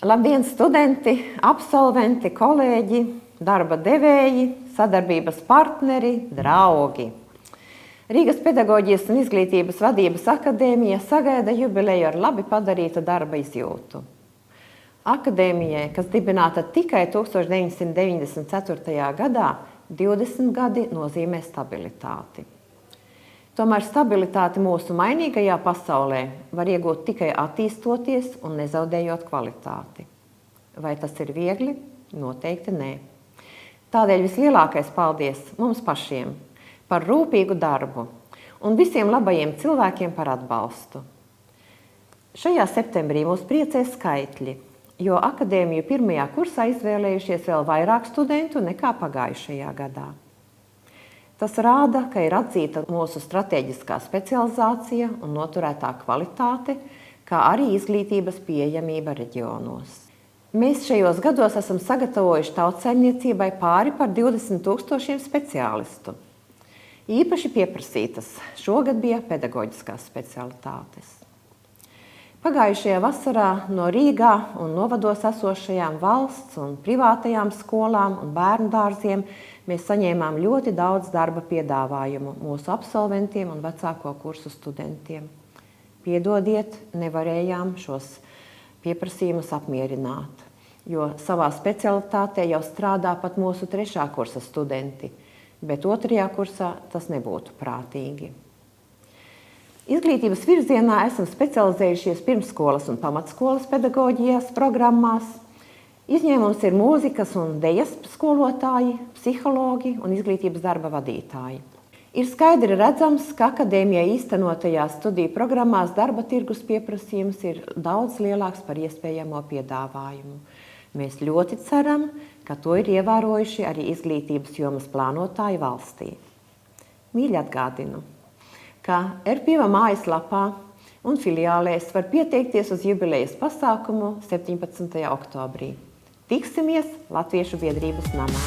Labdien, studenti, absolventi, kolēģi, darba devēji, sadarbības partneri, draugi! Rīgas Pedagoģijas un izglītības vadības akadēmija sagaida jubileju ar labi padarīta darba izjūtu. Akadēmijai, kas dibināta tikai 1994. gadā, 20 gadi nozīmē stabilitāti. Tomēr stabilitāti mūsu mainīgajā pasaulē var iegūt tikai attīstoties un nezaudējot kvalitāti. Vai tas ir viegli? Noteikti nē. Tādēļ vislielākais paldies mums pašiem par rūpīgu darbu un visiem labajiem cilvēkiem par atbalstu. Šajā septembrī mūs priecē skaitļi, jo akadēmiju pirmajā kursā izvēlējušies vēl vairāk studentu nekā pagājušajā gadā. Tas rāda, ka ir atzīta mūsu strateģiskā specializācija un noturētā kvalitāte, kā arī izglītības pieejamība reģionos. Mēs šajos gados esam sagatavojuši tautsaimniecībai pāri par 20 000 speciālistu. Īpaši pieprasītas šogad bija pedagoģiskās specialitātes. Pagājušajā vasarā no Rīgā un novados esošajām valsts un privātajām skolām un bērnu dārziem mēs saņēmām ļoti daudz darba piedāvājumu mūsu absolventiem un vecāko kursu studentiem. Piedodiet, nevarējām šos pieprasījumus apmierināt, jo savā specialitātē jau strādā pat mūsu 3. kursa studenti, bet 2. kursā tas nebūtu prātīgi. Izglītības virzienā esam specializējušies pirmsskolas un pamatskolas pedagoģijas programmās. Izņēmums ir mūzikas un dejas skolotāji, psihologi un izglītības darba vadītāji. Ir skaidri redzams, ka akadēmijai īstenotajās studiju programmās darba tirgus pieprasījums ir daudz lielāks par iespējamo piedāvājumu. Mēs ļoti ceram, ka to ir ievērojuši arī izglītības jomas plānotāji valstī. Mīļi atgādinu, ka RPIVA mājaslapā un filiālēs var pieteikties uz jubilejas pasākumu 17. oktobrī. Tiksimies Latviešu biedrības namā!